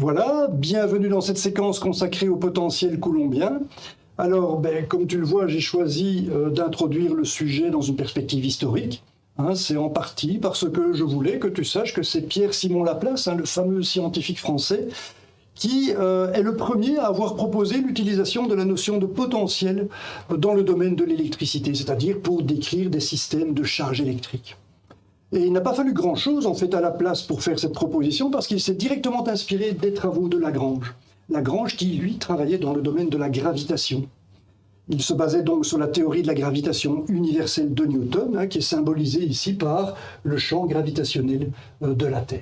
Voilà, bienvenue dans cette séquence consacrée au potentiel coulombien. Alors, comme tu le vois, j'ai choisi d'introduire le sujet dans une perspective historique. C'est en partie parce que je voulais que tu saches que c'est Pierre-Simon Laplace, le fameux scientifique français, qui est le premier à avoir proposé l'utilisation de la notion de potentiel dans le domaine de l'électricité, c'est-à-dire pour décrire des systèmes de charge électrique. Et il n'a pas fallu grand-chose, en fait, à Laplace pour faire cette proposition, parce qu'il s'est directement inspiré des travaux de Lagrange. Lagrange qui, lui, travaillait dans le domaine de la gravitation. Il se basait donc sur la théorie de la gravitation universelle de Newton, qui est symbolisée ici par le champ gravitationnel de la Terre.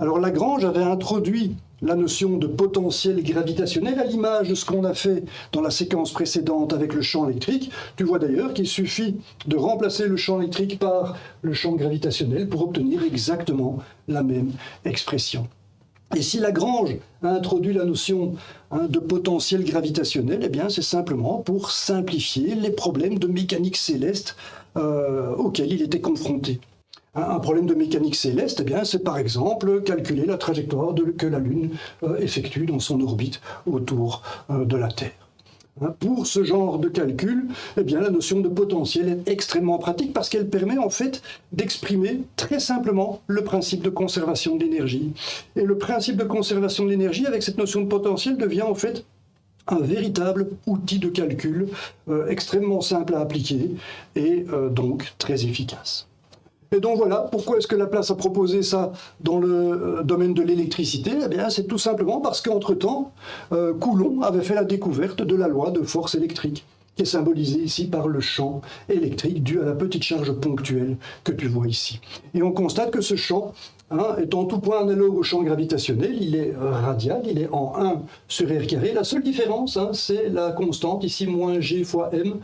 Alors Lagrange avait introduit la notion de potentiel gravitationnel à l'image de ce qu'on a fait dans la séquence précédente avec le champ électrique. Tu vois d'ailleurs qu'il suffit de remplacer le champ électrique par le champ gravitationnel pour obtenir exactement la même expression. Et si Lagrange a introduit la notion de potentiel gravitationnel, eh bien c'est simplement pour simplifier les problèmes de mécanique céleste auxquels il était confronté. Un problème de mécanique céleste, c'est par exemple calculer la trajectoire que la Lune effectue dans son orbite autour de la Terre. Pour ce genre de calcul, la notion de potentiel est extrêmement pratique parce qu'elle permet en fait d'exprimer très simplement le principe de conservation de l'énergie. Et le principe de conservation de l'énergie, avec cette notion de potentiel, devient en fait un véritable outil de calcul extrêmement simple à appliquer et donc très efficace. Et donc voilà, pourquoi est-ce que Laplace a proposé ça dans le domaine de l'électricité ? C'est tout simplement parce qu'entre-temps, Coulomb avait fait la découverte de la loi de force électrique, qui est symbolisée ici par le champ électrique dû à la petite charge ponctuelle que tu vois ici. Et on constate que ce champ est en tout point analogue au champ gravitationnel, il est radial, il est en 1 sur R carré. La seule différence, c'est la constante, ici moins G fois M,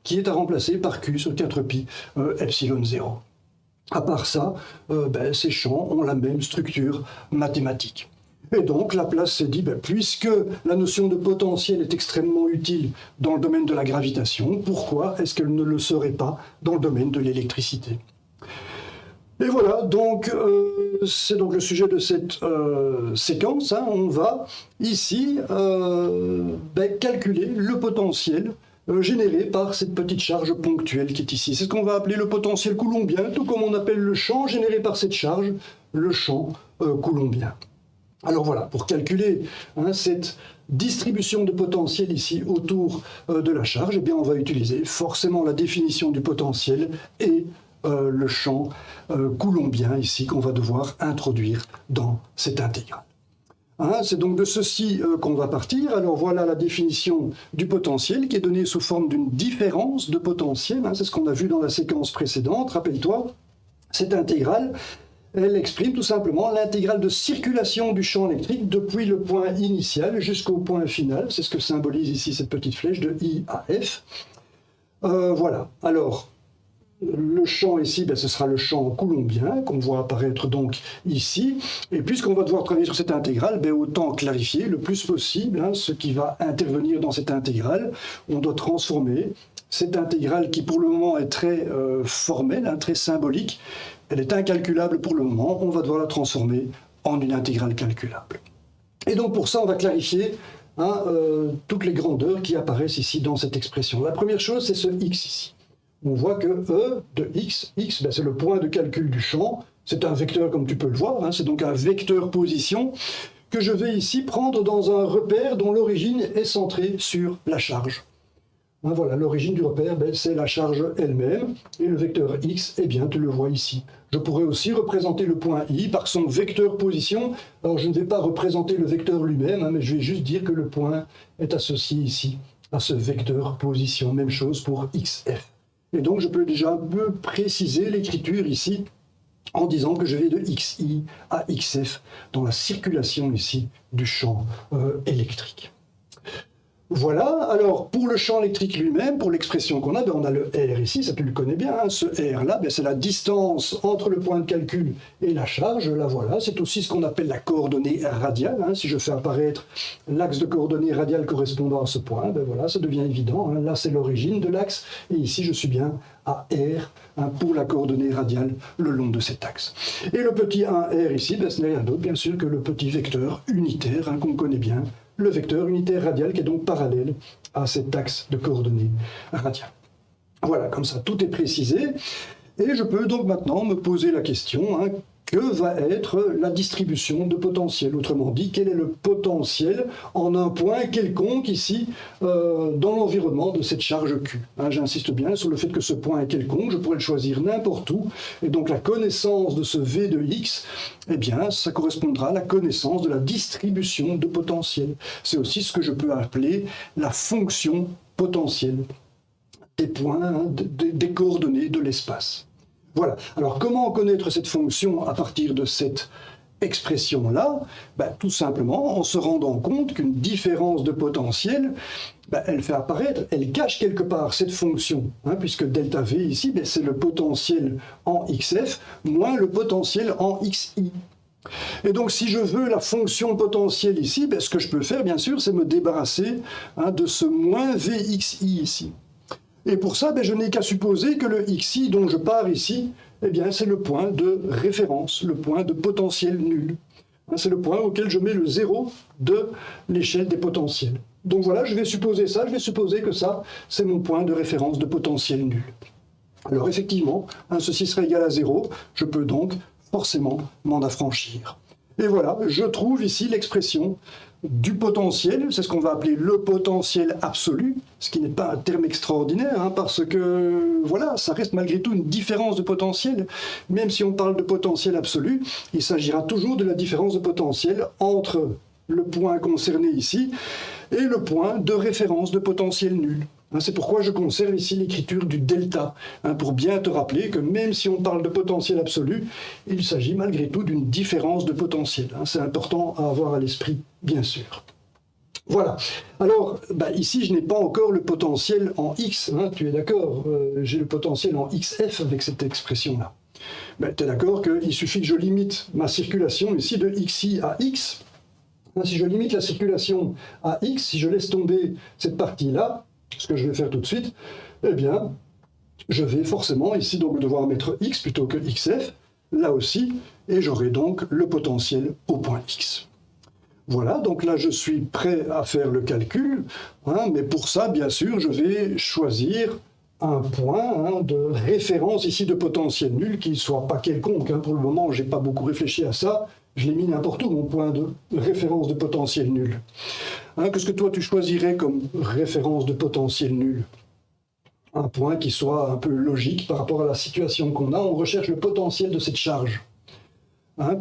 qui est à remplacer par Q sur 4pi epsilon 0. À part ça, ces champs ont la même structure mathématique. Et donc Laplace s'est dit, puisque la notion de potentiel est extrêmement utile dans le domaine de la gravitation, pourquoi est-ce qu'elle ne le serait pas dans le domaine de l'électricité ? Et voilà, donc c'est donc le sujet de cette séquence. On va ici calculer le potentiel généré par cette petite charge ponctuelle qui est ici. C'est ce qu'on va appeler le potentiel coulombien, tout comme on appelle le champ généré par cette charge, le champ coulombien. Alors voilà, pour calculer cette distribution de potentiel ici autour de la charge, on va utiliser forcément la définition du potentiel et le champ coulombien ici qu'on va devoir introduire dans cette intégrale. C'est donc de ceci qu'on va partir. Alors voilà la définition du potentiel qui est donnée sous forme d'une différence de potentiel. C'est ce qu'on a vu dans la séquence précédente. Rappelle-toi, cette intégrale, elle exprime tout simplement l'intégrale de circulation du champ électrique depuis le point initial jusqu'au point final. C'est ce que symbolise ici cette petite flèche de I à F. Voilà. Alors, le champ ici, ce sera le champ coulombien qu'on voit apparaître donc ici. Et puisqu'on va devoir travailler sur cette intégrale, autant clarifier le plus possible ce qui va intervenir dans cette intégrale. On doit transformer cette intégrale qui pour le moment est très formelle, très symbolique. Elle est incalculable pour le moment. On va devoir la transformer en une intégrale calculable. Et donc pour ça, on va clarifier toutes les grandeurs qui apparaissent ici dans cette expression. La première chose, c'est ce x ici. On voit que E de x, c'est le point de calcul du champ, c'est un vecteur comme tu peux le voir, c'est donc un vecteur position que je vais ici prendre dans un repère dont l'origine est centrée sur la charge. Voilà, l'origine du repère, c'est la charge elle-même, et le vecteur x, tu le vois ici. Je pourrais aussi représenter le point I par son vecteur position. Alors je ne vais pas représenter le vecteur lui-même, mais je vais juste dire que le point est associé ici à ce vecteur position. Même chose pour xf. Et donc, je peux déjà un peu préciser l'écriture ici en disant que je vais de xi à xf dans la circulation ici du champ électrique. Voilà, alors pour le champ électrique lui-même, pour l'expression qu'on a, ben on a le R ici, ça tu le connais bien, hein, ce R-là, ben c'est la distance entre le point de calcul et la charge, la voilà, c'est aussi ce qu'on appelle la coordonnée radiale, hein, si je fais apparaître l'axe de coordonnées radiales correspondant à ce point, ben voilà, ça devient évident, hein, là c'est l'origine de l'axe, et ici je suis bien à R, hein, pour la coordonnée radiale le long de cet axe. Et le petit 1R ici, ben, ce n'est rien d'autre bien sûr que le petit vecteur unitaire, hein, qu'on connaît bien, le vecteur unitaire radial qui est donc parallèle à cet axe de coordonnées radiales. Voilà, comme ça tout est précisé. Et je peux donc maintenant me poser la question, hein, que va être la distribution de potentiel? Autrement dit, quel est le potentiel en un point quelconque ici dans l'environnement de cette charge Q, hein, j'insiste bien sur le fait que ce point est quelconque, je pourrais le choisir n'importe où, et donc la connaissance de ce V de X, eh bien, ça correspondra à la connaissance de la distribution de potentiel. C'est aussi ce que je peux appeler la fonction potentielle des points, hein, des coordonnées de l'espace. Voilà. Alors, comment connaître cette fonction à partir de cette expression-là? Ben, tout simplement en se rendant compte qu'une différence de potentiel, ben, elle fait apparaître, elle cache quelque part cette fonction, hein, puisque delta V ici, ben, c'est le potentiel en XF moins le potentiel en XI. Et donc, si je veux la fonction potentielle ici, ben, ce que je peux faire, bien sûr, c'est me débarrasser, hein, de ce moins VXI ici. Et pour ça, ben, je n'ai qu'à supposer que le xi dont je pars ici, eh bien, c'est le point de référence, le point de potentiel nul. C'est le point auquel je mets le zéro de l'échelle des potentiels. Donc voilà, je vais supposer ça, je vais supposer que ça, c'est mon point de référence de potentiel nul. Alors effectivement, hein, ceci serait égal à 0, je peux donc forcément m'en affranchir. Et voilà, je trouve ici l'expression du potentiel, c'est ce qu'on va appeler le potentiel absolu, ce qui n'est pas un terme extraordinaire, hein, parce que voilà, ça reste malgré tout une différence de potentiel. Même si on parle de potentiel absolu, il s'agira toujours de la différence de potentiel entre le point concerné ici et le point de référence de potentiel nul. C'est pourquoi je conserve ici l'écriture du delta, pour bien te rappeler que même si on parle de potentiel absolu, il s'agit malgré tout d'une différence de potentiel. C'est important à avoir à l'esprit, bien sûr. Voilà. Alors, ici, je n'ai pas encore le potentiel en x, tu es d'accord, j'ai le potentiel en xf avec cette expression-là. Tu es d'accord qu'il suffit que je limite ma circulation ici de xi à x. Si je limite la circulation à x, si je laisse tomber cette partie-là, ce que je vais faire tout de suite, eh bien, je vais forcément ici donc devoir mettre x plutôt que xf, là aussi, et j'aurai donc le potentiel au point x. Voilà, donc là je suis prêt à faire le calcul, mais pour ça, bien sûr, je vais choisir un point de référence ici de potentiel nul qui ne soit pas quelconque. Pour le moment, je n'ai pas beaucoup réfléchi à ça. Je l'ai mis n'importe où, mon point de référence de potentiel nul. Qu'est-ce que toi tu choisirais comme référence de potentiel nul? Un point qui soit un peu logique par rapport à la situation qu'on a. On recherche le potentiel de cette charge.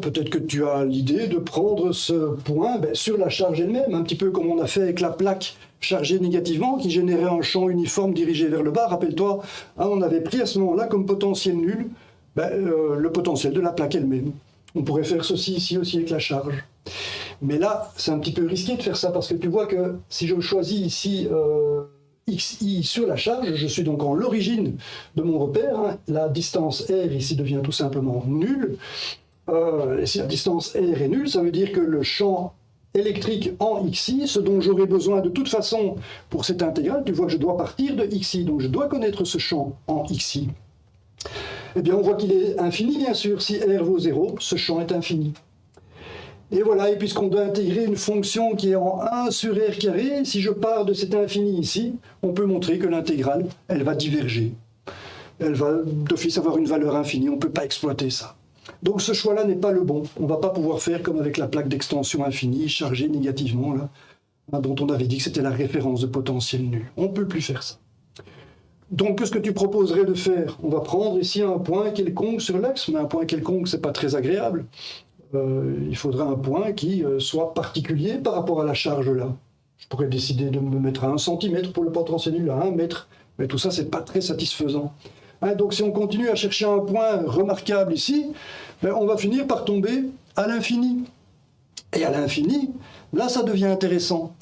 Peut-être que tu as l'idée de prendre ce point sur la charge elle-même, un petit peu comme on a fait avec la plaque chargée négativement, qui générait un champ uniforme dirigé vers le bas. Rappelle-toi, on avait pris à ce moment-là comme potentiel nul le potentiel de la plaque elle-même. On pourrait faire ceci ici aussi avec la charge. Mais là, c'est un petit peu risqué de faire ça, parce que tu vois que si je choisis ici xi sur la charge, je suis donc en l'origine de mon repère. La distance r ici devient tout simplement nulle. Et si la distance r est nulle, ça veut dire que le champ électrique en xi, ce dont j'aurai besoin de toute façon pour cette intégrale, tu vois que je dois partir de xi, donc je dois connaître ce champ en xi. Eh bien, on voit qu'il est infini, bien sûr. Si r vaut 0, ce champ est infini. Et voilà, et puisqu'on doit intégrer une fonction qui est en 1 sur r carré, si je pars de cet infini ici, on peut montrer que l'intégrale, elle va diverger. Elle va d'office avoir une valeur infinie, on ne peut pas exploiter ça. Donc ce choix-là n'est pas le bon. On ne va pas pouvoir faire comme avec la plaque d'extension infinie, chargée négativement, là, dont on avait dit que c'était la référence de potentiel nul. On ne peut plus faire ça. Donc, qu'est-ce que tu proposerais de faire? On va prendre ici un point quelconque sur l'axe, mais un point quelconque, c'est pas très agréable. Il faudra un point qui soit particulier par rapport à la charge là. Je pourrais décider de me mettre à 1 cm pour le potentiel nul, à 1 mètre, mais tout ça, c'est pas très satisfaisant. Donc, si on continue à chercher un point remarquable ici, on va finir par tomber à l'infini. Et à l'infini, là, ça devient intéressant.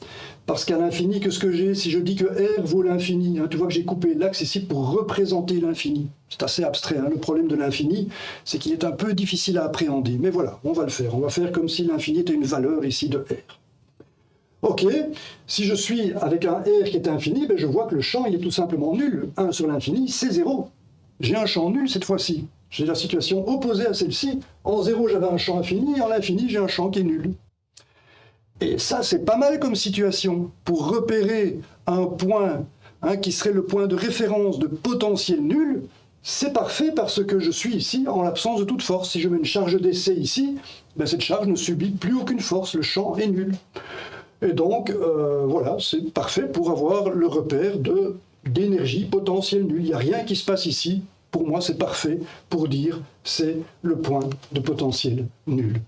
Parce qu'à l'infini, qu'est-ce que j'ai si je dis que R vaut l'infini, hein? Tu vois que j'ai coupé l'axe ici pour représenter l'infini. C'est assez abstrait, hein? Le problème de l'infini, c'est qu'il est un peu difficile à appréhender. Mais voilà, on va le faire. On va faire comme si l'infini était une valeur ici de R. Ok, si je suis avec un R qui est infini, ben je vois que le champ il est tout simplement nul. 1 sur l'infini, c'est 0. J'ai un champ nul cette fois-ci. J'ai la situation opposée à celle-ci. En 0, j'avais un champ infini, et en l'infini, j'ai un champ qui est nul. Et ça, c'est pas mal comme situation pour repérer un point qui serait le point de référence de potentiel nul. C'est parfait parce que je suis ici en l'absence de toute force. Si je mets une charge d'essai ici, ben cette charge ne subit plus aucune force, le champ est nul. Et donc, voilà, c'est parfait pour avoir le repère d'énergie potentielle nulle. Il n'y a rien qui se passe ici. Pour moi, c'est parfait pour dire c'est le point de potentiel nul.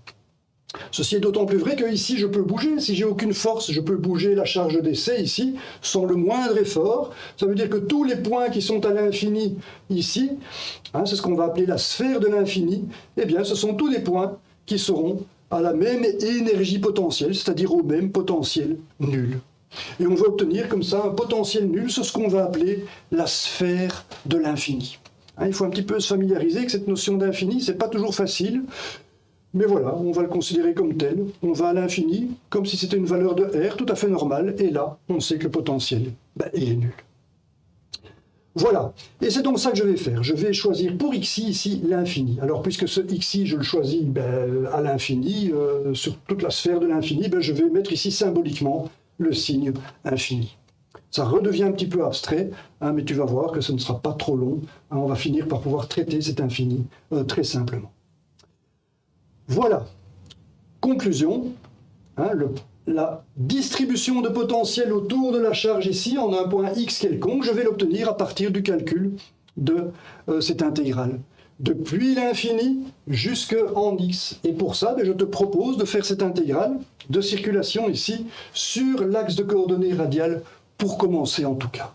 Ceci est d'autant plus vrai que ici je peux bouger. Si j'ai aucune force, je peux bouger la charge d'essai ici sans le moindre effort. Ça veut dire que tous les points qui sont à l'infini ici, c'est ce qu'on va appeler la sphère de l'infini, eh bien ce sont tous des points qui seront à la même énergie potentielle, c'est-à-dire au même potentiel nul. Et on va obtenir comme ça un potentiel nul, c'est ce qu'on va appeler la sphère de l'infini. Il faut un petit peu se familiariser avec cette notion d'infini, c'est pas toujours facile. Mais voilà, on va le considérer comme tel. On va à l'infini, comme si c'était une valeur de R, tout à fait normale. Et là, on sait que le potentiel, il est nul. Voilà. Et c'est donc ça que je vais faire. Je vais choisir pour xi ici l'infini. Alors, puisque ce xi, je le choisis à l'infini, sur toute la sphère de l'infini, je vais mettre ici symboliquement le signe infini. Ça redevient un petit peu abstrait, mais tu vas voir que ce ne sera pas trop long. On va finir par pouvoir traiter cet infini très simplement. Voilà, conclusion, la distribution de potentiel autour de la charge ici, en un point x quelconque, je vais l'obtenir à partir du calcul de cette intégrale, depuis l'infini jusqu'en x. Et pour ça, je te propose de faire cette intégrale de circulation ici sur l'axe de coordonnées radiales, pour commencer en tout cas.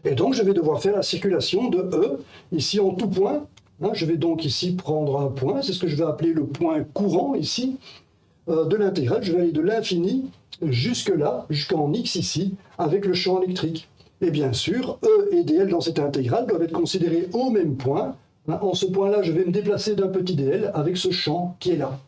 Et donc je vais devoir faire la circulation de E, ici en tout point. Je vais donc ici prendre un point, c'est ce que je vais appeler le point courant ici, de l'intégrale. Je vais aller de l'infini jusque là, jusqu'en x ici, avec le champ électrique. Et bien sûr, E et dl dans cette intégrale doivent être considérés au même point. En ce point-là, je vais me déplacer d'un petit dl avec ce champ qui est là.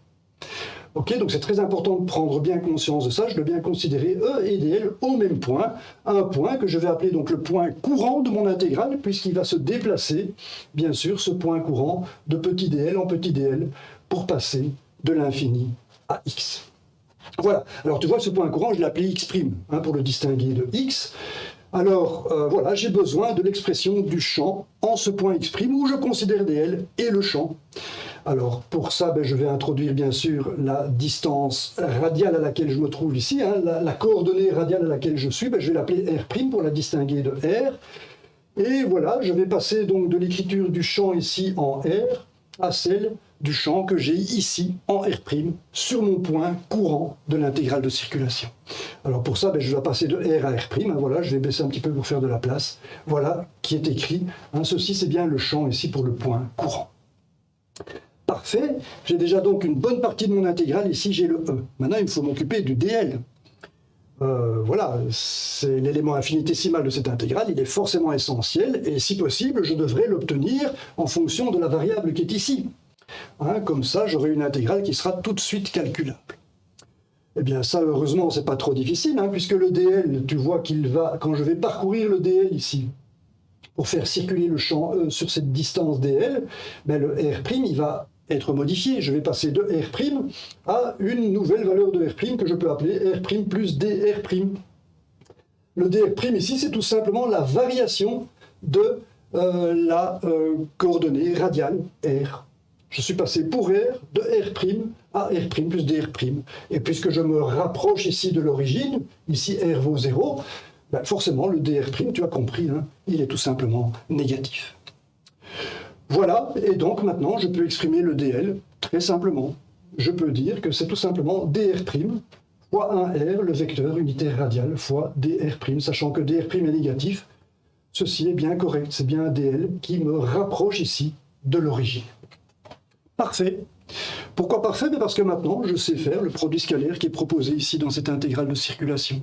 Ok, donc c'est très important de prendre bien conscience de ça. Je dois bien considérer E et dl au même point, un point que je vais appeler donc le point courant de mon intégrale, puisqu'il va se déplacer, bien sûr, ce point courant de petit dl en petit dl pour passer de l'infini à x. Voilà, alors tu vois, ce point courant, je l'ai appelé x', pour le distinguer de x. Alors voilà, j'ai besoin de l'expression du champ en ce point x' où je considère dl et le champ. Alors, pour ça, je vais introduire, bien sûr, la distance radiale à laquelle je me trouve ici, la coordonnée radiale à laquelle je suis, je vais l'appeler R' pour la distinguer de R. Et voilà, je vais passer donc de l'écriture du champ ici en R à celle du champ que j'ai ici en R' sur mon point courant de l'intégrale de circulation. Alors pour ça, je vais passer de R à R', voilà, je vais baisser un petit peu pour faire de la place. Voilà qui est écrit, ceci c'est bien le champ ici pour le point courant. Parfait, j'ai déjà donc une bonne partie de mon intégrale, ici j'ai le E. Maintenant il me faut m'occuper du dl. Voilà, c'est l'élément infinitésimal de cette intégrale, il est forcément essentiel, et si possible, je devrais l'obtenir en fonction de la variable qui est ici. Comme ça, j'aurai une intégrale qui sera tout de suite calculable. Eh bien ça, heureusement, c'est pas trop difficile, puisque le dl, tu vois qu'il va, quand je vais parcourir le dl ici, pour faire circuler le champ E sur cette distance dl, le R', il va être modifié. Je vais passer de R' à une nouvelle valeur de R' que je peux appeler R' plus dR'. Le dR' ici, c'est tout simplement la variation de la coordonnée radiale R. Je suis passé pour R de R' à R' plus dR'. Et puisque je me rapproche ici de l'origine, ici R vaut 0, forcément le dR', tu as compris, il est tout simplement négatif. Voilà, et donc maintenant je peux exprimer le dl très simplement. Je peux dire que c'est tout simplement dr' fois 1r, le vecteur unitaire radial, fois dr', sachant que dr' est négatif. Ceci est bien correct, c'est bien un dl qui me rapproche ici de l'origine. Parfait. Pourquoi parfait? Parce que maintenant, je sais faire le produit scalaire qui est proposé ici dans cette intégrale de circulation.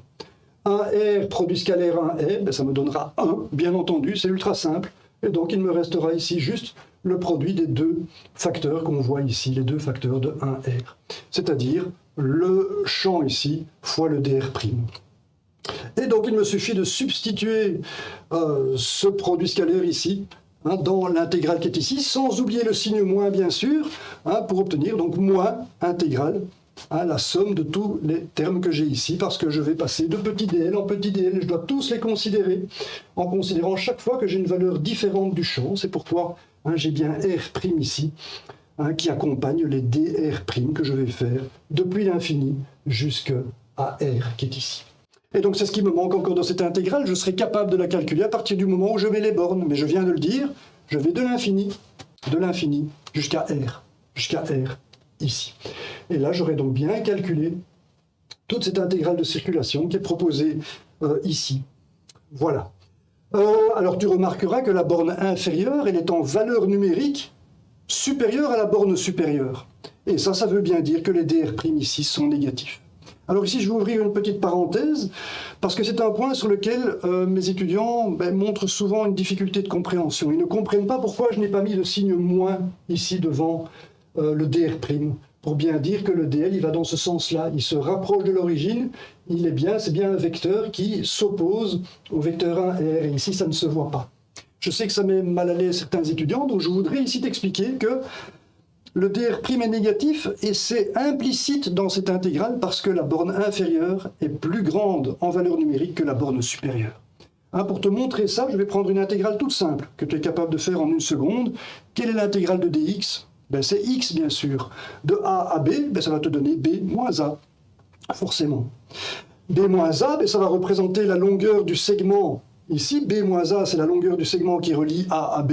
1R, produit scalaire 1R, ça me donnera 1, bien entendu, c'est ultra simple. Et donc, il me restera ici juste le produit des deux facteurs qu'on voit ici, les deux facteurs de 1R. C'est-à-dire le champ ici fois le dr'. Et donc, il me suffit de substituer ce produit scalaire ici dans l'intégrale qui est ici, sans oublier le signe moins, bien sûr, pour obtenir donc moins intégrale, la somme de tous les termes que j'ai ici, parce que je vais passer de petit dl en petit dl, je dois tous les considérer, en considérant chaque fois que j'ai une valeur différente du champ. C'est pourquoi j'ai bien R' ici, qui accompagne les dr' que je vais faire depuis l'infini jusqu'à R qui est ici. Et donc c'est ce qui me manque encore dans cette intégrale, je serai capable de la calculer à partir du moment où je mets les bornes. Mais je viens de le dire, je vais de l'infini jusqu'à R ici. Et là j'aurai donc bien calculé toute cette intégrale de circulation qui est proposée ici. Voilà. Alors tu remarqueras que la borne inférieure, elle est en valeur numérique supérieure à la borne supérieure. Et ça veut bien dire que les dr' ici sont négatifs. Alors ici, je vais ouvrir une petite parenthèse, parce que c'est un point sur lequel mes étudiants montrent souvent une difficulté de compréhension. Ils ne comprennent pas pourquoi je n'ai pas mis le signe moins ici devant le dr', pour bien dire que le dl, il va dans ce sens-là, il se rapproche de l'origine, c'est bien un vecteur qui s'oppose au vecteur 1R, et ici, ça ne se voit pas. Je sais que ça met mal à l'aise certains étudiants, donc je voudrais ici t'expliquer que le dr' est négatif et c'est implicite dans cette intégrale parce que la borne inférieure est plus grande en valeur numérique que la borne supérieure. Pour te montrer ça, je vais prendre une intégrale toute simple que tu es capable de faire en une seconde. Quelle est l'intégrale de dx? C'est x bien sûr. De a à b, ça va te donner b moins a, forcément. b moins a, ça va représenter la longueur du segment ici. b moins a, c'est la longueur du segment qui relie a à b.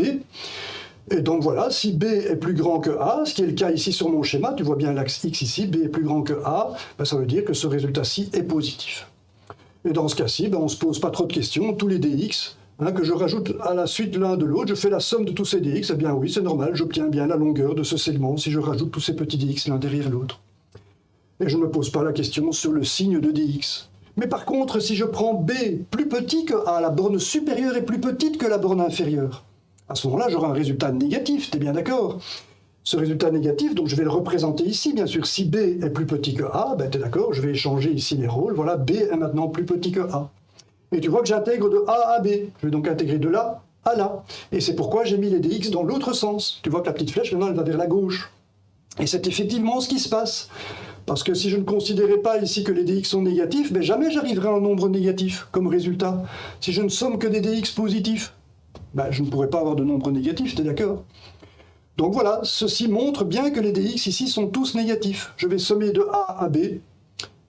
Et donc voilà, si B est plus grand que A, ce qui est le cas ici sur mon schéma, tu vois bien l'axe X ici, B est plus grand que A, ça veut dire que ce résultat-ci est positif. Et dans ce cas-ci, on ne se pose pas trop de questions, tous les dx, que je rajoute à la suite l'un de l'autre, je fais la somme de tous ces dx, eh bien oui, c'est normal, j'obtiens bien la longueur de ce segment si je rajoute tous ces petits dx l'un derrière l'autre. Et je ne me pose pas la question sur le signe de dx. Mais par contre, si je prends B plus petit que A, la borne supérieure est plus petite que la borne inférieure, à ce moment-là, j'aurai un résultat négatif, tu es bien d'accord? Ce résultat négatif, donc je vais le représenter ici, bien sûr. Si B est plus petit que A, tu es d'accord, je vais échanger ici les rôles. Voilà, B est maintenant plus petit que A. Et tu vois que j'intègre de A à B. Je vais donc intégrer de là à là. Et c'est pourquoi j'ai mis les dx dans l'autre sens. Tu vois que la petite flèche, maintenant, elle va vers la gauche. Et c'est effectivement ce qui se passe. Parce que si je ne considérais pas ici que les dx sont négatifs, jamais j'arriverai à un nombre négatif comme résultat. Si je ne somme que des dx positifs, je ne pourrais pas avoir de nombre négatif, tu es d'accord? Donc voilà, ceci montre bien que les dx ici sont tous négatifs. Je vais sommer de A à B, et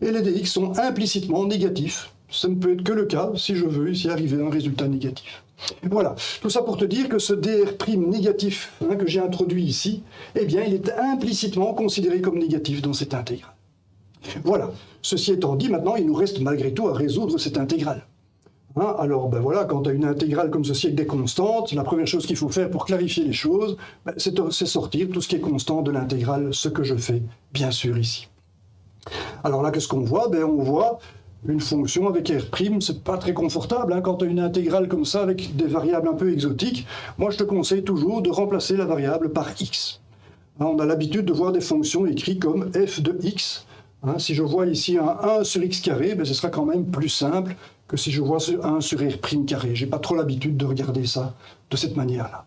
les dx sont implicitement négatifs. Ça ne peut être que le cas si je veux ici arriver à un résultat négatif. Voilà, tout ça pour te dire que ce dr' négatif que j'ai introduit ici, il est implicitement considéré comme négatif dans cette intégrale. Voilà, ceci étant dit, maintenant il nous reste malgré tout à résoudre cette intégrale. Alors, voilà, quand tu as une intégrale comme ceci avec des constantes, la première chose qu'il faut faire pour clarifier les choses, c'est sortir tout ce qui est constant de l'intégrale, ce que je fais, bien sûr, ici. Alors là, qu'est-ce qu'on voit? On voit une fonction avec R', c'est pas très confortable, quand tu as une intégrale comme ça avec des variables un peu exotiques. Moi, je te conseille toujours de remplacer la variable par x. On a l'habitude de voir des fonctions écrites comme f de x. Si je vois ici un 1 sur x carré, ce sera quand même plus simple que si je vois 1 sur R' carré. Je n'ai pas trop l'habitude de regarder ça de cette manière-là.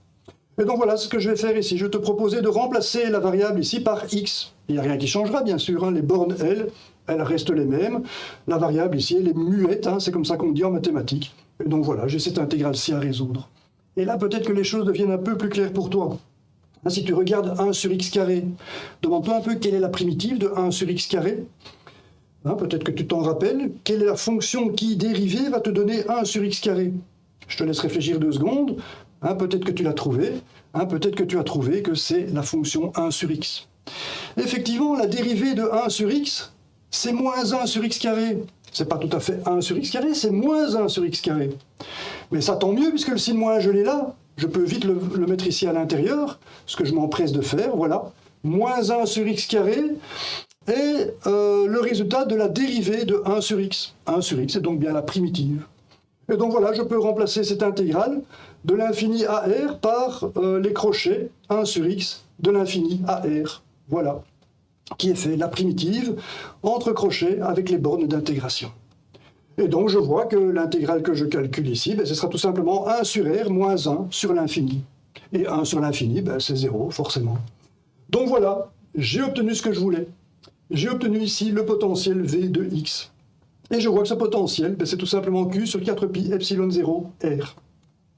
Et donc voilà ce que je vais faire ici. Je vais te proposer de remplacer la variable ici par x. Il n'y a rien qui changera, bien sûr. Les bornes, elles restent les mêmes. La variable ici, elle est muette. C'est comme ça qu'on dit en mathématiques. Et donc voilà, j'ai cette intégrale-ci à résoudre. Et là, peut-être que les choses deviennent un peu plus claires pour toi. Si tu regardes 1 sur x carré, demande-toi un peu quelle est la primitive de 1 sur x carré. Peut-être que tu t'en rappelles. Quelle est la fonction qui, dérivée, va te donner 1 sur x carré? Je te laisse réfléchir 2 secondes. Peut-être que tu l'as trouvé. Peut-être que tu as trouvé que c'est la fonction 1 sur x. Effectivement, la dérivée de 1 sur x, c'est moins 1 sur x carré. C'est pas tout à fait 1 sur x carré, c'est moins 1 sur x carré. Mais ça tant mieux, puisque le signe moins, je l'ai là. Je peux vite le mettre ici à l'intérieur, ce que je m'empresse de faire, voilà. moins 1 sur x carré est le résultat de la dérivée de 1 sur x. 1 sur x est donc bien la primitive. Et donc voilà, je peux remplacer cette intégrale de l'infini à r par les crochets 1 sur x de l'infini à r. Voilà, qui est fait la primitive entre crochets avec les bornes d'intégration. Et donc je vois que l'intégrale que je calcule ici, ce sera tout simplement 1 sur r moins 1 sur l'infini. Et 1 sur l'infini, c'est 0, forcément. Donc voilà, j'ai obtenu ce que je voulais. J'ai obtenu ici le potentiel V de x. Et je vois que ce potentiel, c'est tout simplement Q sur 4pi epsilon 0 R.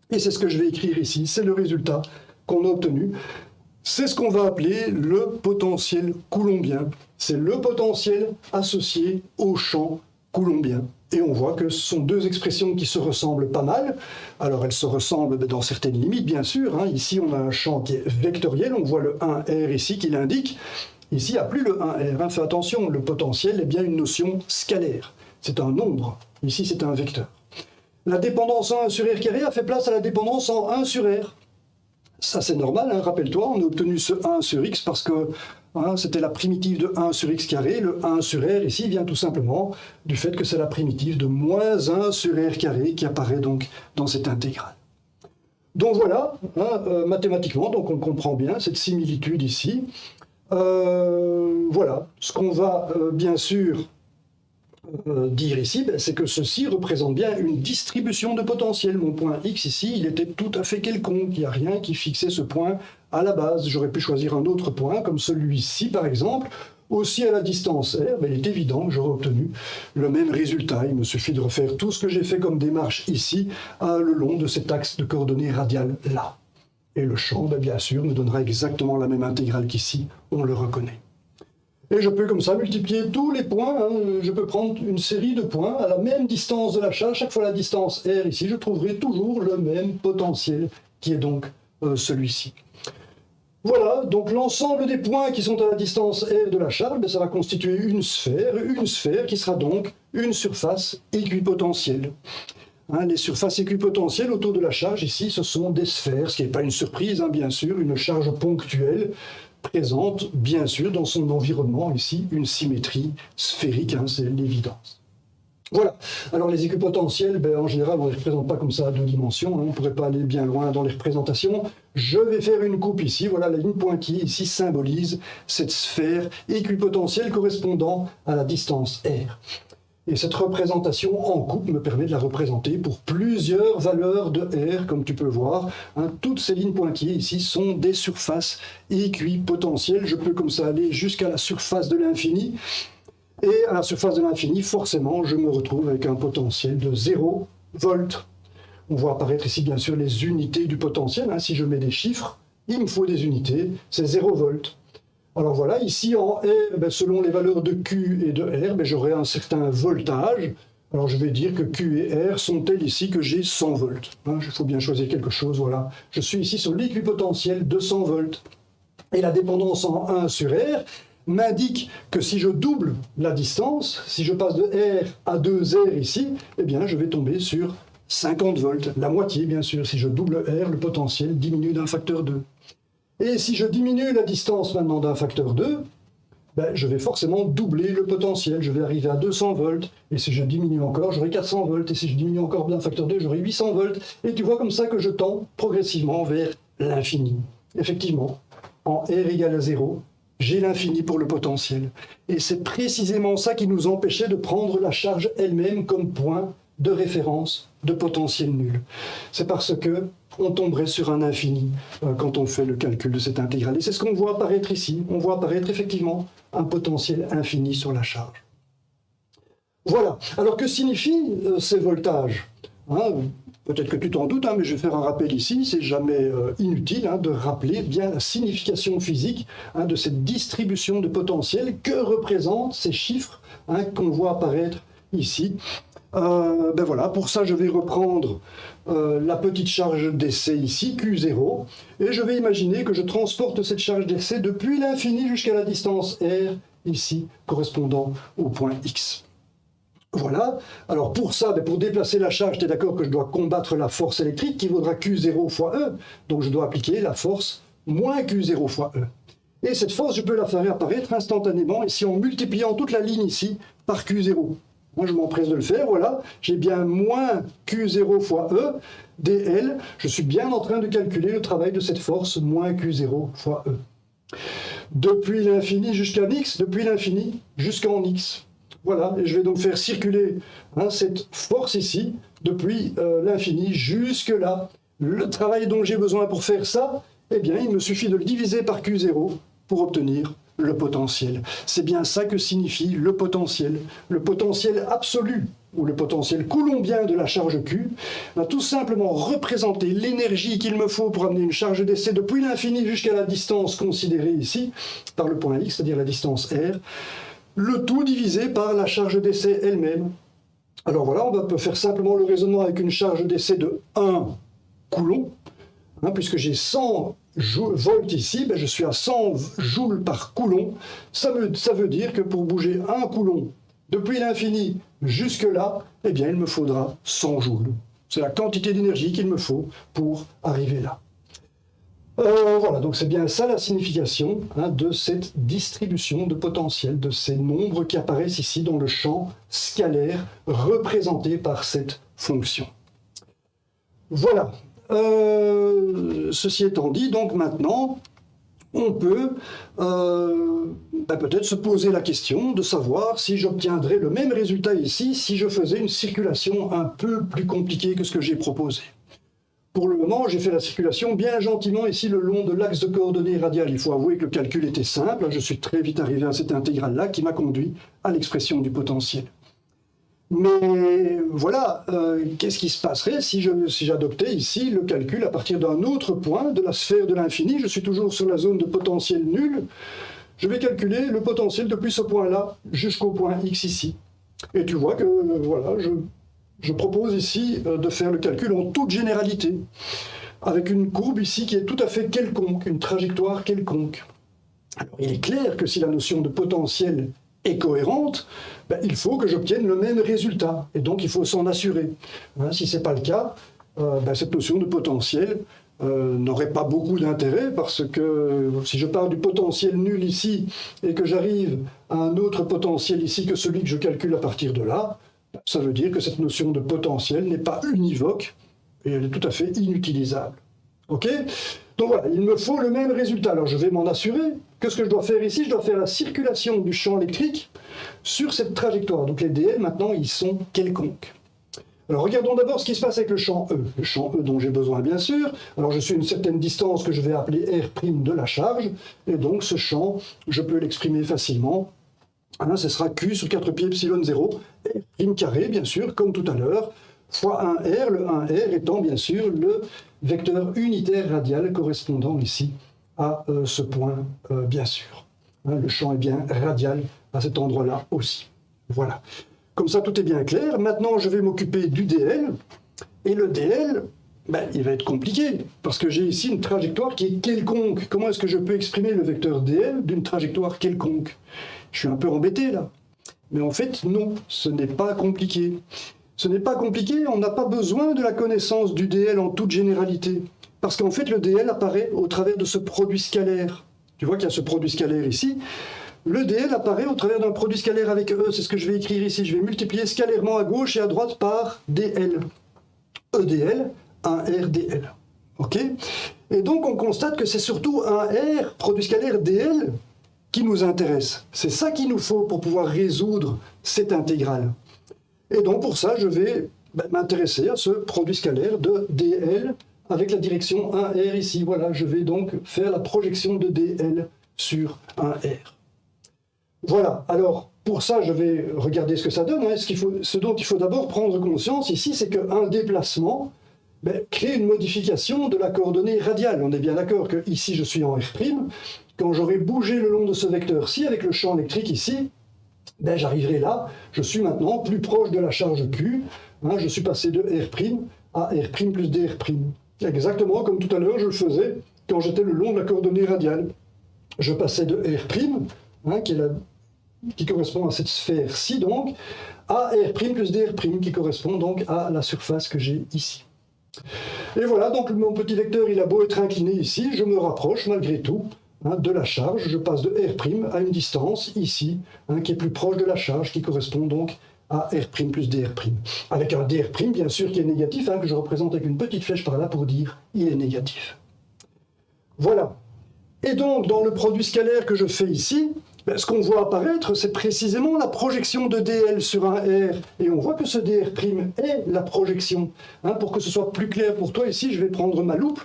Et c'est ce que je vais écrire ici, c'est le résultat qu'on a obtenu. C'est ce qu'on va appeler le potentiel coulombien. C'est le potentiel associé au champ coulombien. Et on voit que ce sont deux expressions qui se ressemblent pas mal. Alors elles se ressemblent dans certaines limites, bien sûr. Ici, on a un champ qui est vectoriel. On voit le 1R ici qui l'indique. Ici, il n'y a plus le 1R. Fais attention, le potentiel est bien une notion scalaire. C'est un nombre. Ici, c'est un vecteur. La dépendance en 1 sur R carré a fait place à la dépendance en 1 sur R. Ça, c'est normal. Rappelle-toi, on a obtenu ce 1 sur x parce que c'était la primitive de 1 sur x carré. Le 1 sur R, ici, vient tout simplement du fait que c'est la primitive de moins 1 sur R carré qui apparaît donc dans cette intégrale. Donc voilà, mathématiquement, donc on comprend bien cette similitude ici. Voilà, ce qu'on va bien sûr dire ici, c'est que ceci représente bien une distribution de potentiel. Mon point X ici, il était tout à fait quelconque. Il n'y a rien qui fixait ce point à la base. J'aurais pu choisir un autre point, comme celui-ci par exemple, aussi à la distance R. Il est évident que j'aurais obtenu le même résultat. Il me suffit de refaire tout ce que j'ai fait comme démarche ici, le long de cet axe de coordonnées radiales là. Et le champ, bien sûr, me donnera exactement la même intégrale qu'ici, on le reconnaît. Et je peux comme ça multiplier tous les points. Je peux prendre une série de points à la même distance de la charge. Chaque fois la distance R ici, je trouverai toujours le même potentiel, qui est donc celui-ci. Voilà, donc l'ensemble des points qui sont à la distance R de la charge, ça va constituer une sphère qui sera donc une surface équipotentielle. Les surfaces équipotentielles autour de la charge, ici, ce sont des sphères, ce qui n'est pas une surprise, bien sûr, une charge ponctuelle présente, bien sûr, dans son environnement, ici, une symétrie sphérique, c'est l'évidence. Voilà. Alors les équipotentiels, en général, on ne les représente pas comme ça à deux dimensions, on ne pourrait pas aller bien loin dans les représentations. Je vais faire une coupe ici, voilà, la ligne pointillée ici symbolise cette sphère équipotentielle correspondant à la distance R. Et cette représentation en coupe me permet de la représenter pour plusieurs valeurs de R, comme tu peux voir. Toutes ces lignes pointillées ici sont des surfaces équipotentielles. Je peux comme ça aller jusqu'à la surface de l'infini. Et à la surface de l'infini, forcément, je me retrouve avec un potentiel de 0 volts. On voit apparaître ici, bien sûr, les unités du potentiel. Si je mets des chiffres, il me faut des unités, c'est 0 volts. Alors voilà, ici en R, selon les valeurs de Q et de R, j'aurai un certain voltage. Alors je vais dire que Q et R sont telles ici que j'ai 100 volts. Il faut bien choisir quelque chose, voilà. Je suis ici sur l'équipotentiel de 100 volts. Et la dépendance en 1 sur R m'indique que si je double la distance, si je passe de R à 2R ici, je vais tomber sur 50 volts. La moitié, bien sûr. Si je double R, le potentiel diminue d'un facteur 2. Et si je diminue la distance maintenant d'un facteur 2, je vais forcément doubler le potentiel. Je vais arriver à 200 volts. Et si je diminue encore, j'aurai 400 volts. Et si je diminue encore d'un facteur 2, j'aurai 800 volts. Et tu vois comme ça que je tends progressivement vers l'infini. Effectivement, en R égale à 0, j'ai l'infini pour le potentiel. Et c'est précisément ça qui nous empêchait de prendre la charge elle-même comme point de référence de potentiel nul. C'est parce que on tomberait sur un infini quand on fait le calcul de cette intégrale. Et c'est ce qu'on voit apparaître ici. On voit apparaître effectivement un potentiel infini sur la charge. Voilà. Alors que signifient ces voltages ? Peut-être que tu t'en doutes, mais je vais faire un rappel ici. C'est jamais inutile de rappeler bien la signification physique de cette distribution de potentiel que représentent ces chiffres qu'on voit apparaître ici. Voilà, pour ça, je vais reprendre la petite charge d'essai ici, Q0, et je vais imaginer que je transporte cette charge d'essai depuis l'infini jusqu'à la distance R, ici, correspondant au point X. Voilà. Alors pour ça, pour déplacer la charge, tu es d'accord que je dois combattre la force électrique qui vaudra Q0 fois E, donc je dois appliquer la force moins Q0 fois E. Et cette force, je peux la faire apparaître instantanément ici en multipliant toute la ligne ici par Q0. Moi, je m'empresse de le faire, voilà. J'ai bien moins Q0 fois E, dl. Je suis bien en train de calculer le travail de cette force, moins Q0 fois E. Depuis l'infini jusqu'à x, depuis l'infini jusqu'en x. Voilà, et je vais donc faire circuler cette force ici, depuis l'infini jusque là. Le travail dont j'ai besoin pour faire ça, eh bien, il me suffit de le diviser par Q0 pour obtenir le potentiel. C'est bien ça que signifie le potentiel. Le potentiel absolu, ou le potentiel coulombien de la charge Q, va tout simplement représenter l'énergie qu'il me faut pour amener une charge d'essai depuis l'infini jusqu'à la distance considérée ici, par le point X, c'est-à-dire la distance R, le tout divisé par la charge d'essai elle-même. Alors voilà, on peut faire simplement le raisonnement avec une charge d'essai de 1 coulomb, puisque j'ai 100 volts ici, je suis à 100 joules par coulomb. Ça veut dire que pour bouger 1 coulomb depuis l'infini jusque là, eh bien, il me faudra 100 joules. C'est la quantité d'énergie qu'il me faut pour arriver là. Voilà, donc c'est bien ça la signification de cette distribution de potentiel, de ces nombres qui apparaissent ici dans le champ scalaire représenté par cette fonction. Voilà. Ceci étant dit, donc maintenant, on peut peut-être se poser la question de savoir si j'obtiendrais le même résultat ici si je faisais une circulation un peu plus compliquée que ce que j'ai proposé. Pour le moment, j'ai fait la circulation bien gentiment ici le long de l'axe de coordonnées radiales. Il faut avouer que le calcul était simple. Je suis très vite arrivé à cette intégrale-là qui m'a conduit à l'expression du potentiel. Mais voilà, qu'est-ce qui se passerait si j'adoptais ici le calcul à partir d'un autre point de la sphère de l'infini? Je suis toujours sur la zone de potentiel nul. Je vais calculer le potentiel depuis ce point-là jusqu'au point X ici. Et tu vois que voilà, je propose ici de faire le calcul en toute généralité, avec une courbe ici qui est tout à fait quelconque, une trajectoire quelconque. Alors il est clair que si la notion de potentiel est cohérente, il faut que j'obtienne le même résultat, et donc il faut s'en assurer. Si ce n'est pas le cas, cette notion de potentiel n'aurait pas beaucoup d'intérêt, parce que si je pars du potentiel nul ici, et que j'arrive à un autre potentiel ici que celui que je calcule à partir de là, ça veut dire que cette notion de potentiel n'est pas univoque, et elle est tout à fait inutilisable. Ok ? Donc voilà, il me faut le même résultat. Alors je vais m'en assurer. Qu'est-ce que je dois faire ici? Je dois faire la circulation du champ électrique sur cette trajectoire. Donc les dl, maintenant, ils sont quelconques. Alors regardons d'abord ce qui se passe avec le champ E. Le champ E dont j'ai besoin, bien sûr. Alors je suis à une certaine distance que je vais appeler R' de la charge. Et donc ce champ, je peux l'exprimer facilement. Ce sera Q sur 4 pi epsilon 0, R' carré, bien sûr, comme tout à l'heure, fois 1R, le 1R étant bien sûr le vecteur unitaire radial correspondant ici à ce point, bien sûr. Le champ est bien radial à cet endroit-là aussi. Voilà. Comme ça, tout est bien clair. Maintenant, je vais m'occuper du dl. Et le dl, il va être compliqué, parce que j'ai ici une trajectoire qui est quelconque. Comment est-ce que je peux exprimer le vecteur dl d'une trajectoire quelconque? Je suis un peu embêté, là. Mais en fait, non, ce n'est pas compliqué. Ce n'est pas compliqué, on n'a pas besoin de la connaissance du dl en toute généralité. Parce qu'en fait, le dl apparaît au travers de ce produit scalaire. Tu vois qu'il y a ce produit scalaire ici. Le dl apparaît au travers d'un produit scalaire avec E. C'est ce que je vais écrire ici. Je vais multiplier scalairement à gauche et à droite par dl. EdL, 1R dl. OK? Et donc, on constate que c'est surtout un R, produit scalaire dl, qui nous intéresse. C'est ça qu'il nous faut pour pouvoir résoudre cette intégrale. Et donc, pour ça, je vais m'intéresser à ce produit scalaire de dl avec la direction 1R ici. Voilà, je vais donc faire la projection de dl sur 1R. Voilà, alors pour ça, je vais regarder ce que ça donne. Ce dont il faut d'abord prendre conscience ici, c'est qu'un déplacement crée une modification de la coordonnée radiale. On est bien d'accord que ici, je suis en R'. Quand j'aurai bougé le long de ce vecteur-ci, avec le champ électrique ici, j'arriverai là. Je suis maintenant plus proche de la charge Q. Je suis passé de R' à R' plus dr'. Exactement comme tout à l'heure, je le faisais quand j'étais le long de la coordonnée radiale. Je passais de R', qui correspond à cette sphère-ci, donc, à R' plus dr', qui correspond donc à la surface que j'ai ici. Et voilà, donc mon petit vecteur, il a beau être incliné ici, je me rapproche malgré tout de la charge. Je passe de R' à une distance, ici, qui est plus proche de la charge, qui correspond donc à R' plus dr'. Avec un dr', bien sûr, qui est négatif, que je représente avec une petite flèche par là pour dire il est négatif. Voilà. Et donc, dans le produit scalaire que je fais ici, ce qu'on voit apparaître, c'est précisément la projection de dl sur un R. Et on voit que ce dr' est la projection. Pour que ce soit plus clair pour toi, ici, je vais prendre ma loupe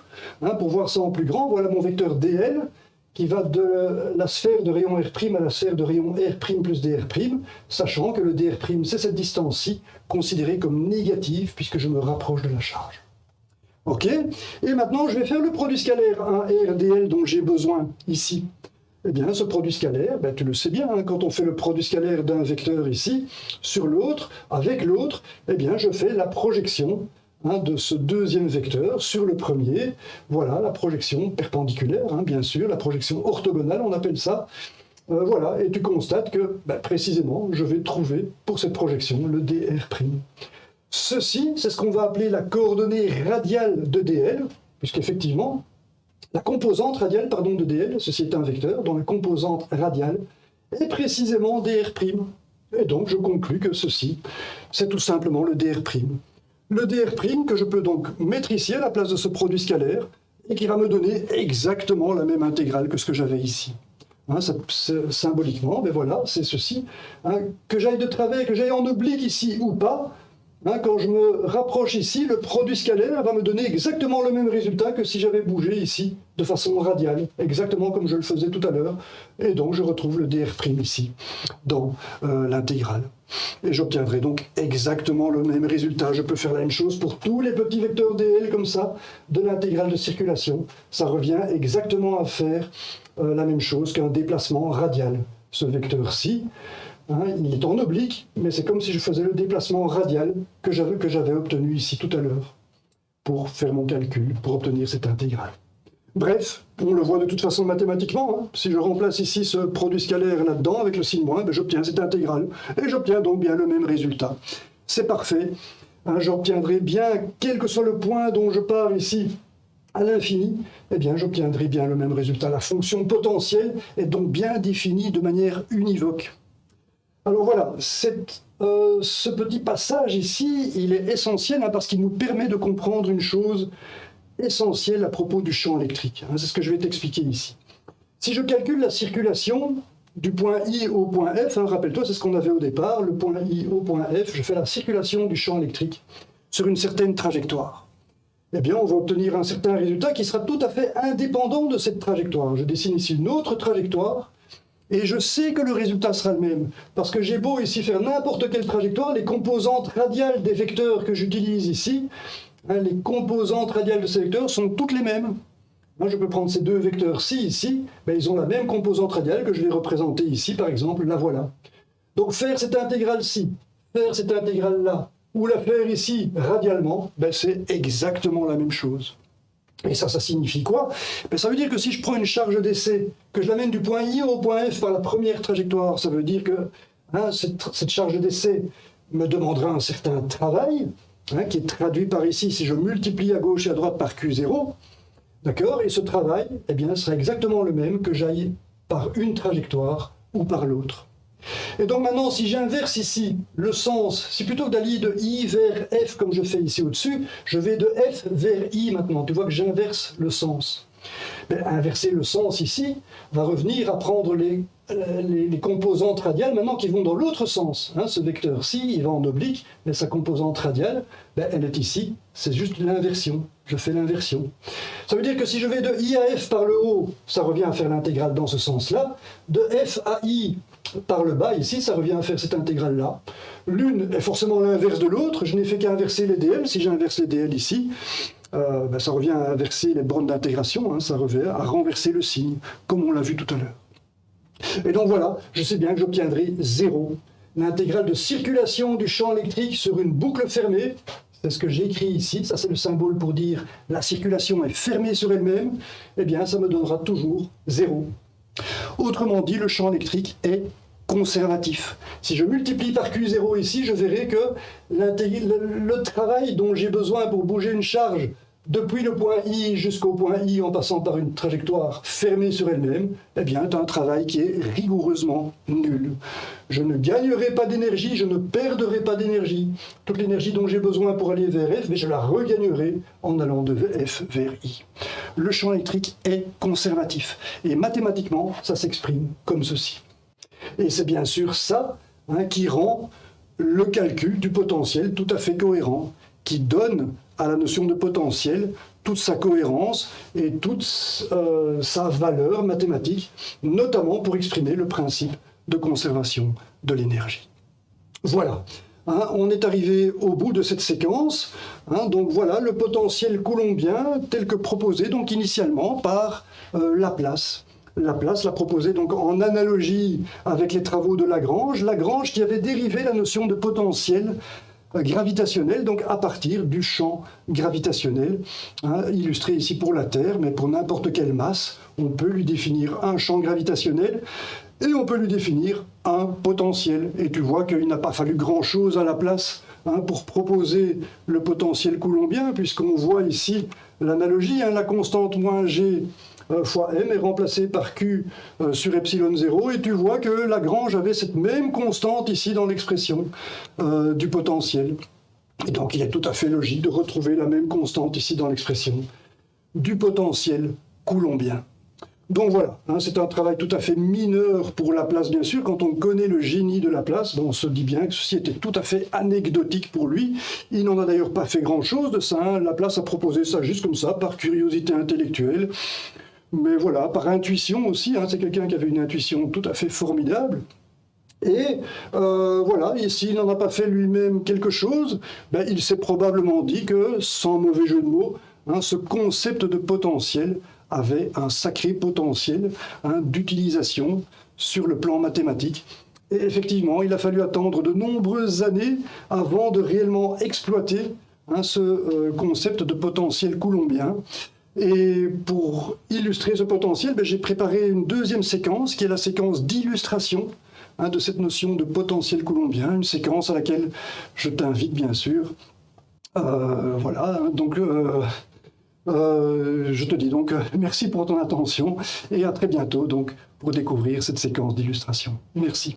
pour voir ça en plus grand. Voilà mon vecteur dl qui va de la sphère de rayon R' à la sphère de rayon R' plus dr', sachant que le dr', c'est cette distance-ci, considérée comme négative, puisque je me rapproche de la charge. Ok. Et maintenant, je vais faire le produit scalaire, un RDL dont j'ai besoin ici. Eh bien, ce produit scalaire, tu le sais bien, quand on fait le produit scalaire d'un vecteur ici, sur l'autre, avec l'autre, eh bien, je fais la projection de ce deuxième vecteur sur le premier. Voilà, la projection perpendiculaire, bien sûr, la projection orthogonale, on appelle ça. Voilà, et tu constates que, précisément, je vais trouver, pour cette projection, le dr'. Ceci, c'est ce qu'on va appeler la coordonnée radiale de dl, puisqu'effectivement, la composante radiale de dl, ceci est un vecteur, dont la composante radiale est précisément dr'. Et donc, je conclus que ceci, c'est tout simplement le dr'. Le dr' que je peux donc mettre ici à la place de ce produit scalaire, et qui va me donner exactement la même intégrale que ce que j'avais ici. Symboliquement, voilà, c'est ceci. Que j'aille de travers, que j'aille en oblique ici ou pas, quand je me rapproche ici, le produit scalaire va me donner exactement le même résultat que si j'avais bougé ici de façon radiale, exactement comme je le faisais tout à l'heure. Et donc je retrouve le dr' ici, dans l'intégrale. Et j'obtiendrai donc exactement le même résultat. Je peux faire la même chose pour tous les petits vecteurs dl comme ça, de l'intégrale de circulation. Ça revient exactement à faire la même chose qu'un déplacement radial. Ce vecteur-ci, il est en oblique, mais c'est comme si je faisais le déplacement radial que j'avais obtenu ici tout à l'heure pour faire mon calcul, pour obtenir cette intégrale. Bref, on le voit de toute façon mathématiquement. Si je remplace ici ce produit scalaire là-dedans avec le signe moins, j'obtiens cette intégrale. Et j'obtiens donc bien le même résultat. C'est parfait. J'obtiendrai bien, quel que soit le point dont je pars ici, à l'infini, eh bien, j'obtiendrai bien le même résultat. La fonction potentielle est donc bien définie de manière univoque. Alors voilà, ce petit passage ici, il est essentiel parce qu'il nous permet de comprendre une chose essentielle à propos du champ électrique. C'est ce que je vais t'expliquer ici. Si je calcule la circulation du point I au point F, rappelle-toi, c'est ce qu'on avait au départ, le point I au point F, je fais la circulation du champ électrique sur une certaine trajectoire. Eh bien, on va obtenir un certain résultat qui sera tout à fait indépendant de cette trajectoire. Je dessine ici une autre trajectoire, et je sais que le résultat sera le même, parce que j'ai beau ici faire n'importe quelle trajectoire, les composantes radiales des vecteurs que j'utilise ici, les composantes radiales de ces vecteurs sont toutes les mêmes. Je peux prendre ces deux vecteurs-ci, ici, ils ont la même composante radiale que je vais représenter ici, par exemple, la voilà. Donc faire cette intégrale-ci, faire cette intégrale-là, ou la faire ici radialement, c'est exactement la même chose. Et ça signifie quoi? Ça veut dire que si je prends une charge d'essai, que je l'amène du point I au point F par la première trajectoire, ça veut dire que cette charge d'essai me demandera un certain travail, qui est traduit par ici, si je multiplie à gauche et à droite par Q0, d'accord? Et ce travail, sera exactement le même que j'aille par une trajectoire ou par l'autre. Et donc maintenant, si j'inverse ici le sens, si plutôt que d'aller de I vers F comme je fais ici au-dessus, je vais de F vers I maintenant. Tu vois que j'inverse le sens. Inverser le sens ici va revenir à prendre les composantes radiales maintenant qui vont dans l'autre sens. Ce vecteur-ci, il va en oblique, mais sa composante radiale, elle est ici. C'est juste l'inversion. Je fais l'inversion. Ça veut dire que si je vais de I à F par le haut, ça revient à faire l'intégrale dans ce sens-là. De F à I par le bas, ici, ça revient à faire cette intégrale-là. L'une est forcément l'inverse de l'autre. Je n'ai fait qu'inverser les dl. Si j'inverse les dl ici, ça revient à inverser les bornes d'intégration. Ça revient à renverser le signe, comme on l'a vu tout à l'heure. Et donc voilà, je sais bien que j'obtiendrai 0. L'intégrale de circulation du champ électrique sur une boucle fermée, c'est ce que j'ai écrit ici, ça c'est le symbole pour dire la circulation est fermée sur elle-même, ça me donnera toujours 0. Autrement dit, le champ électrique est conservatif. Si je multiplie par Q0 ici, je verrai que le travail dont j'ai besoin pour bouger une charge depuis le point I jusqu'au point I en passant par une trajectoire fermée sur elle-même, eh bien, tu as un travail qui est rigoureusement nul. Je ne gagnerai pas d'énergie, je ne perdrai pas d'énergie. Toute l'énergie dont j'ai besoin pour aller vers F, mais je la regagnerai en allant de F vers I. Le champ électrique est conservatif. Et mathématiquement, ça s'exprime comme ceci. Et c'est bien sûr ça qui rend le calcul du potentiel tout à fait cohérent, qui donne à la notion de potentiel toute sa cohérence et toute sa valeur mathématique, notamment pour exprimer le principe de conservation de l'énergie. Voilà, on est arrivé au bout de cette séquence. Donc voilà le potentiel coulombien tel que proposé donc initialement par Laplace. Laplace l'a proposé donc en analogie avec les travaux de Lagrange. Lagrange qui avait dérivé la notion de potentiel gravitationnel, donc à partir du champ gravitationnel, illustré ici pour la Terre, mais pour n'importe quelle masse, on peut lui définir un champ gravitationnel et on peut lui définir un potentiel. Et tu vois qu'il n'a pas fallu grand-chose à Laplace pour proposer le potentiel coulombien, puisqu'on voit ici l'analogie, la constante moins g fois m est remplacée par q sur epsilon 0, et tu vois que Lagrange avait cette même constante ici dans l'expression du potentiel. Et donc il est tout à fait logique de retrouver la même constante ici dans l'expression du potentiel coulombien. Donc voilà, c'est un travail tout à fait mineur pour Laplace, bien sûr. Quand on connaît le génie de Laplace, on se dit bien que ceci était tout à fait anecdotique pour lui. Il n'en a d'ailleurs pas fait grand-chose de ça. Laplace a proposé ça juste comme ça, par curiosité intellectuelle. Mais voilà, par intuition aussi, c'est quelqu'un qui avait une intuition tout à fait formidable. Et voilà, et s'il n'en a pas fait lui-même quelque chose, il s'est probablement dit que, sans mauvais jeu de mots, ce concept de potentiel avait un sacré potentiel d'utilisation sur le plan mathématique. Et effectivement, il a fallu attendre de nombreuses années avant de réellement exploiter ce concept de potentiel coulombien. Et pour illustrer ce potentiel, j'ai préparé une deuxième séquence, qui est la séquence d'illustration de cette notion de potentiel coulombien, une séquence à laquelle je t'invite bien sûr. Voilà, donc je te dis donc merci pour ton attention et à très bientôt donc, pour découvrir cette séquence d'illustration. Merci.